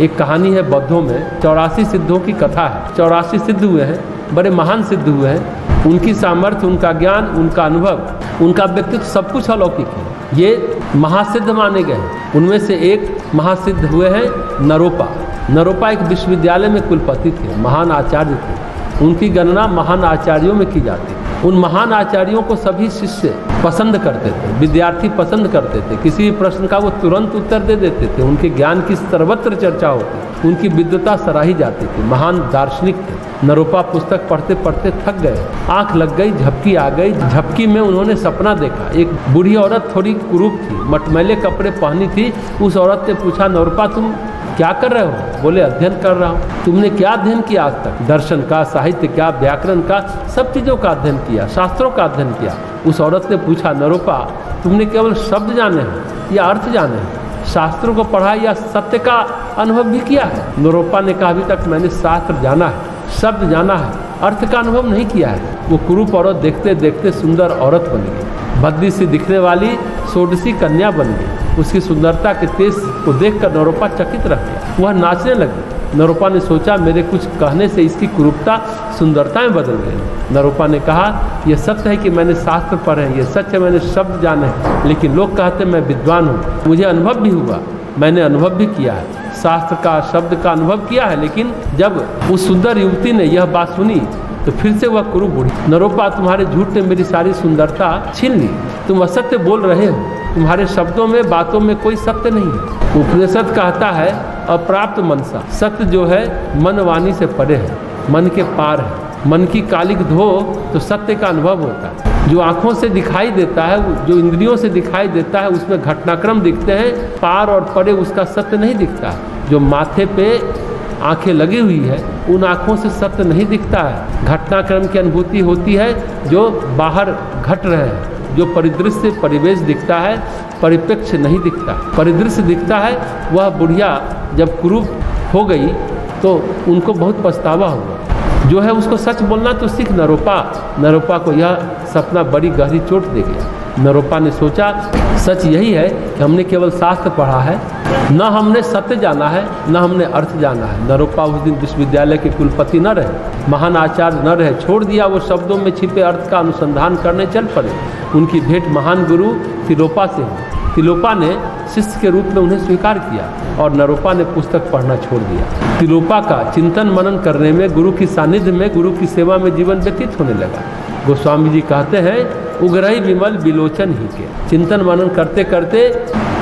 एक कहानी है बौद्धों में 84 सिद्धों की कथा है। 84 सिद्ध हुए हैं, बड़े महान सिद्ध हुए हैं। उनकी सामर्थ्य, उनका ज्ञान, उनका अनुभव, उनका व्यक्तित्व सब कुछ अलौकिक है। ये महासिद्ध माने गए हैं। उनमें से एक महासिद्ध हुए हैं नरोपा। नरोपा एक विश्वविद्यालय में कुलपति थे, महान आचार्य थे। उनकी गणना महान आचार्यों में की जाती है। उन महान आचार्यों को सभी शिष्य पसंद करते थे, विद्यार्थी पसंद करते थे। किसी भी प्रश्न का वो तुरंत उत्तर दे देते थे। उनके ज्ञान की सर्वत्र चर्चा होती, उनकी विद्वता सराही जाती थी। महान दार्शनिक थे। नरोपा पुस्तक पढ़ते पढ़ते थक गए, आंख लग गई, झपकी आ गई। झपकी में उन्होंने सपना देखा। एक बूढ़ी औरत थोड़ी कुरूप थी, मटमैले कपड़े पहनी थी। उस औरत ने पूछा, नरोपा तुम क्या कर रहे हो? बोले, अध्ययन कर रहा हूँ। तुमने क्या अध्ययन किया आज तक? दर्शन का, साहित्य का, व्याकरण का, सब चीज़ों का अध्ययन किया, शास्त्रों का अध्ययन किया। उस औरत ने पूछा, नरोपा तुमने केवल शब्द जाने हैं या अर्थ जाने हैं? शास्त्रों को पढ़ा या सत्य का अनुभव भी किया है? नरोपा ने कहा, अभी तक मैंने शास्त्र जाना है, शब्द जाना है, अर्थ का अनुभव नहीं किया है। वो कुरूप औरत देखते देखते सुंदर औरत बन गई। भद्दी सी दिखने वाली षोडशी कन्या बन गई। उसकी सुंदरता के तेज को देखकर नरोपा चकित रह गया। वह नाचने लगी। नरोपा ने सोचा, मेरे कुछ कहने से इसकी कुरूपता सुंदरता में बदल गई। नरोपा ने कहा, यह सत्य है कि मैंने शास्त्र पढ़े हैं, यह सच है मैंने शब्द जाने हैं, लेकिन लोग कहते मैं विद्वान हूँ। मुझे अनुभव भी हुआ, मैंने अनुभव भी किया है, शास्त्र का, शब्द का अनुभव किया है। लेकिन जब उस सुंदर युवती ने यह बात सुनी तो फिर से वह कुरूप बुढ़ी, नरोपा तुम्हारे झूठ ने मेरी सारी सुंदरता छीन ली। तुम असत्य बोल रहे हो, तुम्हारे शब्दों में, बातों में कोई सत्य नहीं है। उपनिषद कहता है, अप्राप्त मनसा, सत्य जो है मन वाणी से परे है, मन के पार है। मन की कालिक धो तो सत्य का अनुभव होता है। जो आँखों से दिखाई देता है, जो इंद्रियों से दिखाई देता है, उसमें घटनाक्रम दिखते हैं, पार और परे उसका सत्य नहीं दिखता है। जो माथे पे आंखें लगी हुई है, उन आँखों से सत्य नहीं दिखता है। घटनाक्रम की अनुभूति होती है जो बाहर घट रहे हैं। जो परिदृश्य, परिवेश दिखता है, परिप्रेक्ष्य नहीं दिखता। परिदृश्य दिखता है। वह बुढ़िया जब कुरूप हो गई तो उनको बहुत पछतावा हुआ। जो है उसको सच बोलना तो सीख नरोपा। नरोपा को यह सपना बड़ी गहरी चोट दे गया। नरोपा ने सोचा, सच यही है कि हमने केवल शास्त्र पढ़ा है, न हमने सत्य जाना है, न हमने अर्थ जाना है। नरोपा उस दिन विश्वविद्यालय के कुलपति न रहे, महान आचार्य न रहे। छोड़ दिया वो शब्दों में छिपे अर्थ का अनुसंधान करने चल पड़े। उनकी भेंट महान गुरु तिलोपा से हुई। तिलोपा ने शिष्य के रूप में उन्हें स्वीकार किया और नरोपा ने पुस्तक पढ़ना छोड़ दिया। तिलोपा का चिंतन मनन करने में, गुरु की सानिध्य में, गुरु की सेवा में जीवन व्यतीत होने लगा। गोस्वामी जी कहते हैं, उगरई विमल विलोचन ही के। चिंतन मनन करते करते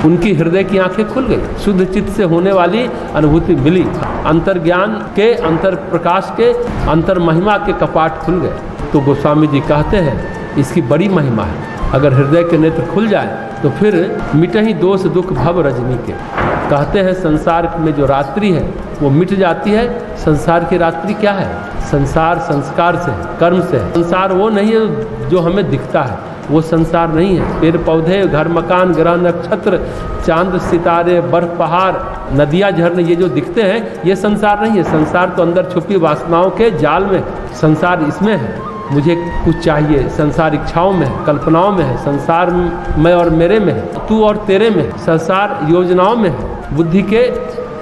उनकी हृदय की आंखें खुल गई। शुद्ध चित्त से होने वाली अनुभूति मिली। अंतर्ज्ञान के, अंतर प्रकाश के, अंतर महिमा के कपाट खुल गए। तो गोस्वामी जी कहते हैं, इसकी बड़ी महिमा है। अगर हृदय के नेत्र खुल जाए तो फिर मिटे ही दोष दुख भव रजनी के। कहते हैं संसार में जो रात्रि है वो मिट जाती है। संसार की रात्रि क्या है? संसार संस्कार से है, कर्म से है। संसार वो नहीं है जो हमें दिखता है, वो संसार नहीं है। पेड़ पौधे, घर मकान, ग्रह नक्षत्र, चांद सितारे, बर्फ पहाड़, नदियाँ झरने, ये जो दिखते हैं ये संसार नहीं है। संसार तो अंदर छुपी वासनाओं के जाल में, संसार इसमें है। मुझे कुछ चाहिए, संसार इच्छाओं में है, कल्पनाओं में है। संसार मैं और मेरे में है, तू और तेरे में है। संसार योजनाओं में है, बुद्धि के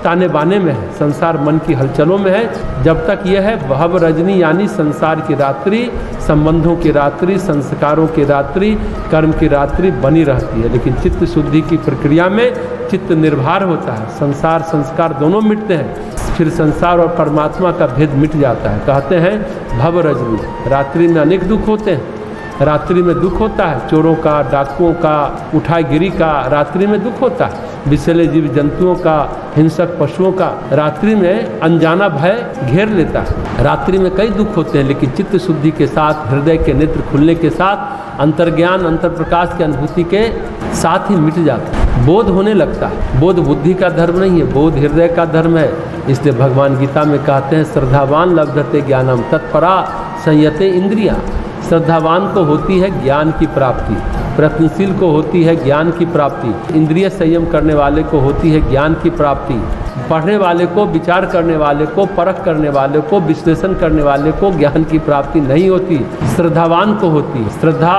ताने बाने में है। संसार मन की हलचलों में है। जब तक यह है भव रजनी, यानी संसार की रात्रि, संबंधों की रात्रि, संस्कारों की रात्रि, कर्म की रात्रि बनी रहती है। लेकिन चित्त शुद्धि की प्रक्रिया में चित्त निर्भर होता है। संसार संस्कार दोनों मिटते हैं, फिर संसार और परमात्मा का भेद मिट जाता है। कहते हैं भव रजनी, रात्रि में अनेक दुख होते हैं। रात्रि में दुख होता है, चोरों का, डाकुओं का, उठाईगिरी का रात्रि में दुख होता है। विषैले जीव जंतुओं का, हिंसक पशुओं का रात्रि में अनजाना भय घेर लेता है। रात्रि में कई दुख होते हैं, लेकिन चित्त शुद्धि के साथ, हृदय के नेत्र खुलने के साथ, अंतर्ज्ञान, अंतर प्रकाश की अनुभूति के साथ ही मिट जाता है। बोध होने लगता है। बोध बुद्धि का धर्म नहीं है, बोध हृदय का धर्म है। इसलिए भगवान गीता में कहते हैं श्रद्धावान लब्धते ज्ञानम तत्परा संयते इंद्रिया। श्रद्धावान को होती है ज्ञान की प्राप्ति, प्रयत्नशील को होती है ज्ञान की प्राप्ति, इंद्रिय संयम करने वाले को होती है ज्ञान की प्राप्ति, पढ़ने वाले को, विचार करने वाले को, परख करने वाले को, विश्लेषण करने वाले को ज्ञान की प्राप्ति नहीं होती, श्रद्धावान को होती है। श्रद्धा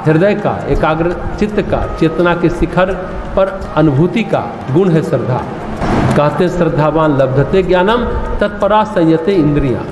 हृदय का, एकाग्र चित्त का, चेतना के शिखर पर अनुभूति का गुण है श्रद्धा। कहते श्रद्धावान लब्धते ज्ञानम तत्परा संयते इंद्रिया।